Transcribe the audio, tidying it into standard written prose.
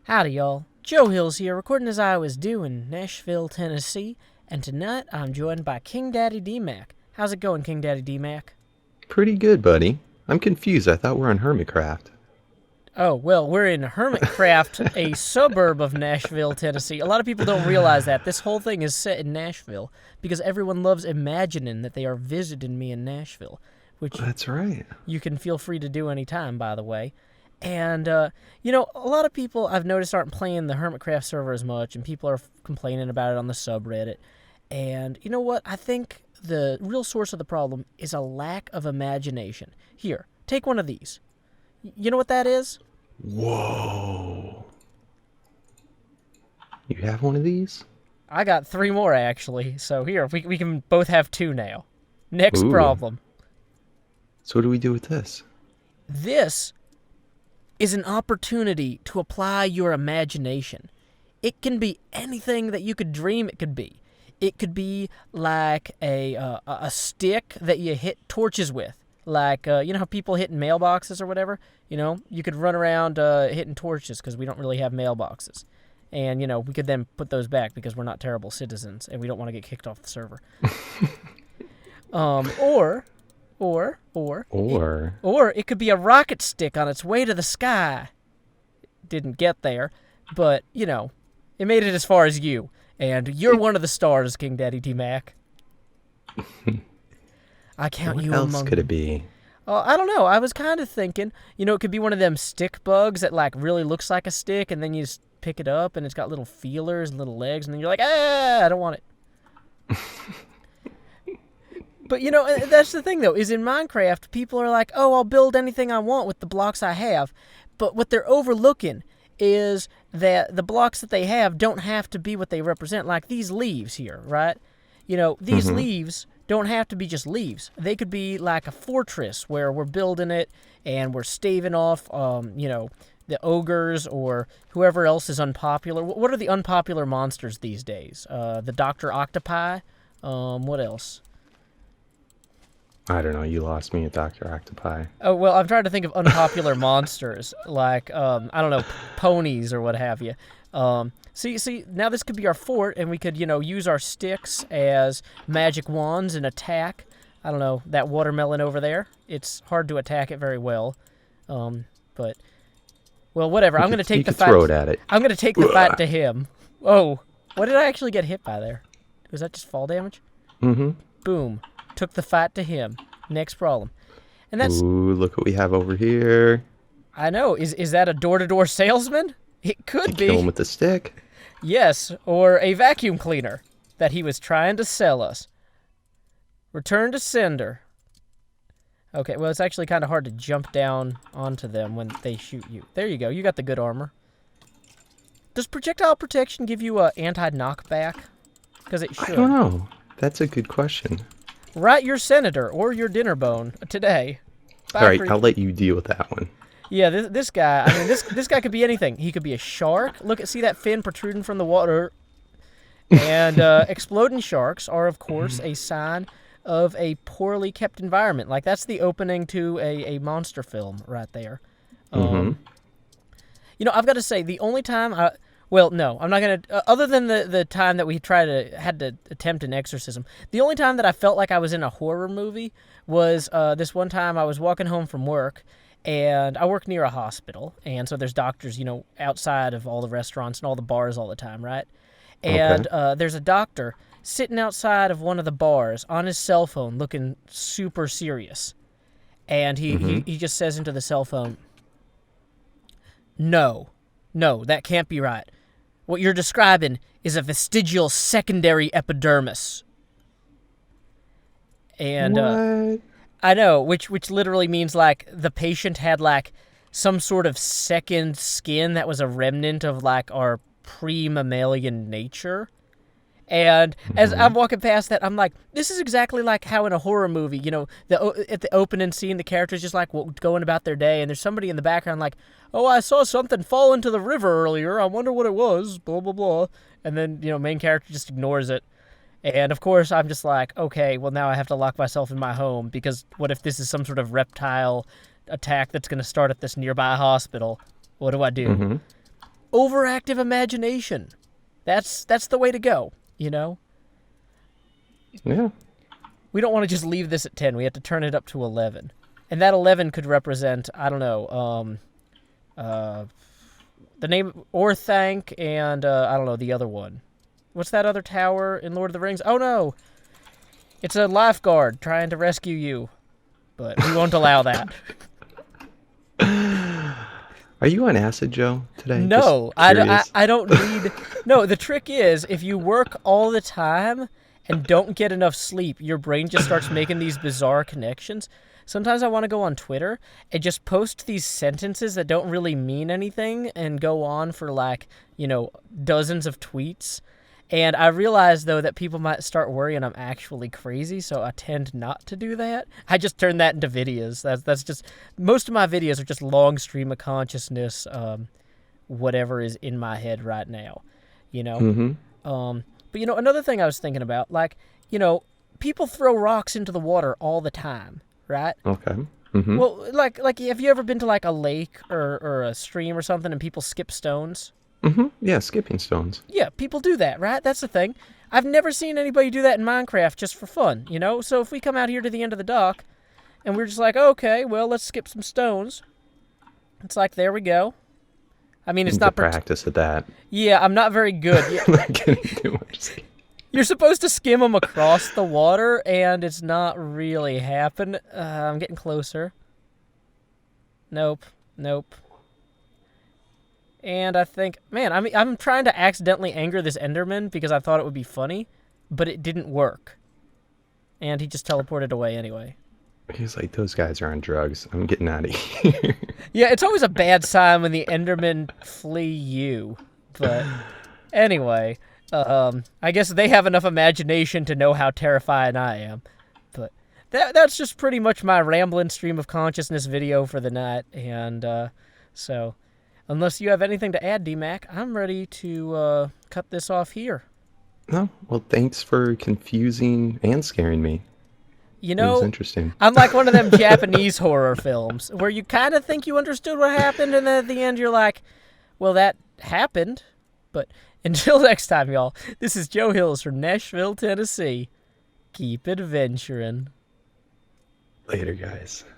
Howdy, y'all. Joe Hills here, recording as I was due in Nashville, Tennessee, and tonight I'm joined by KingDaddyDMAC. How's it going, KingDaddyDMAC? Pretty good, buddy. I'm confused. I thought we're on Hermitcraft. Oh, well, we're in Hermitcraft, a suburb of Nashville, Tennessee. A lot of people don't realize that. This whole thing is set in Nashville because everyone loves imagining that they are visiting me in Nashville, which That's right. you can feel free to do anytime, by the way. And, a lot of people I've noticed aren't playing the Hermitcraft server as much, and people are complaining about it on the subreddit. And you know what? I think the real source of the problem is a lack of imagination. Here, take one of these. You know what that is? Whoa. You have one of these? I got 3 more, actually. So here, we can both have 2 now. Next Ooh. problem. So what do we do with this? This is an opportunity to apply your imagination. It can be anything that you could dream it could be. It could be like a stick that you hit torches with. Like, you know how people hit in mailboxes or whatever? You know, you could run around hitting torches because we don't really have mailboxes. And, you know, we could then put those back because we're not terrible citizens and we don't want to get kicked off the server. Or it could be a rocket stick on its way to the sky. Didn't get there, but, you know, it made it as far as you. And you're one of the stars, KingDaddyDMAC. I count you among What else could it be? I don't know. I was kind of thinking, you know, it could be one of them stick bugs that, like, really looks like a stick, and then you just pick it up, and it's got little feelers and little legs, and then you're like, I don't want it. But, you know, that's the thing, though, is in Minecraft, people are like, oh, I'll build anything I want with the blocks I have. But what they're overlooking is that the blocks that they have don't have to be what they represent, like these leaves here, right? You know, these leaves don't have to be just leaves. They could be like a fortress where we're building it and we're staving off, you know, the ogres or whoever else is unpopular. What are the unpopular monsters these days? The Dr. Octopi? What else? I don't know. You lost me at Dr. Octopi. Oh, well, I'm trying to think of unpopular monsters, like, I don't know, ponies or what have you. See, now this could be our fort, and we could, you know, use our sticks as magic wands and attack. I don't know, that watermelon over there. It's hard to attack it very well. But, well, whatever. I'm going to take the fight. Throw it at it. I'm going to take the fight to him. Oh, what did I actually get hit by there? Was that just fall damage? Mm-hmm. Boom. Took the fight to him. Next problem. And that's... Ooh, look what we have over here. I know. Is that a door-to-door salesman? It could be. Kill him with the stick. Yes, or a vacuum cleaner that he was trying to sell us. Return to sender. Okay, well, it's actually kind of hard to jump down onto them when they shoot you. There you go. You got the good armor. Does projectile protection give you a anti-knockback? Because it should. I don't know. That's a good question. Write your senator or your dinner bone today. All right, I'll let you deal with that one. Yeah, this guy, I mean, this guy could be anything. He could be a shark. See that fin protruding from the water? And exploding sharks are, of course, a sign of a poorly kept environment. Like, that's the opening to a monster film right there. You know, I've got to say, the only time well, no, I'm not going to... other than the time that we had to attempt an exorcism, the only time that I felt like I was in a horror movie was this one time I was walking home from work, and I work near a hospital, and so there's doctors, you know, outside of all the restaurants and all the bars all the time, right? And there's a doctor sitting outside of one of the bars on his cell phone looking super serious. And he just says into the cell phone, No, that can't be right. What you're describing is a vestigial secondary epidermis. And What? I know, which literally means like the patient had like some sort of second skin that was a remnant of like our pre-mammalian nature. And as I'm walking past that, I'm like, this is exactly like how in a horror movie, you know, at the opening scene, the character's just like going about their day, and there's somebody in the background like, oh, I saw something fall into the river earlier. I wonder what it was, blah, blah, blah. And then, you know, main character just ignores it. And, of course, I'm just like, okay, well, now I have to lock myself in my home, because what if this is some sort of reptile attack that's going to start at this nearby hospital? What do I do? overactive imagination. That's the way to go, you know? Yeah. We don't want to just leave this at 10. We have to turn it up to 11. And that 11 could represent, I don't know, the name Orthanc and, I don't know, the other one. What's that other tower in Lord of the Rings? Oh, no. It's a lifeguard trying to rescue you. But we won't allow that. Are you on acid, Joe, today? No, Just I don't need... No, the trick is, if you work all the time and don't get enough sleep, your brain just starts making these bizarre connections. Sometimes I want to go on Twitter and just post these sentences that don't really mean anything and go on for, like, you know, dozens of tweets. And I realize, though, that people might start worrying I'm actually crazy, so I tend not to do that. I just turn that into videos. That's just... Most of my videos are just long stream of consciousness, whatever is in my head right now, you know? Mm-hmm. But, you know, another thing I was thinking about, like, you know, people throw rocks into the water all the time, right? Okay. Mm-hmm. Well, like, have you ever been to, like, a lake or a stream or something and people skip stones? Mm-hmm. Yeah, skipping stones. Yeah, people do that, right? That's the thing. I've never seen anybody do that in Minecraft just for fun, you know? So if we come out here to the end of the dock, and we're just like, okay, well, let's skip some stones. It's like, there we go. I mean, it's not... practice at that. Yeah, I'm not very good. I'm not getting too much. You're supposed to skim them across the water, and it's not really happening. I'm getting closer. Nope. And I think, man, I'm trying to accidentally anger this Enderman because I thought it would be funny, but it didn't work. And he just teleported away anyway. He's like, those guys are on drugs. I'm getting out of here. Yeah, it's always a bad sign when the Endermen flee you. But anyway, I guess they have enough imagination to know how terrifying I am. But that's just pretty much my rambling stream of consciousness video for the night. And so... Unless you have anything to add, DMAC, I'm ready to cut this off here. No, well, thanks for confusing and scaring me. You It know, was interesting. I'm like one of them Japanese horror films where you kind of think you understood what happened, and then at the end you're like, well, that happened. But until next time, y'all, this is Joe Hills from Nashville, Tennessee. Keep adventuring. Later, guys.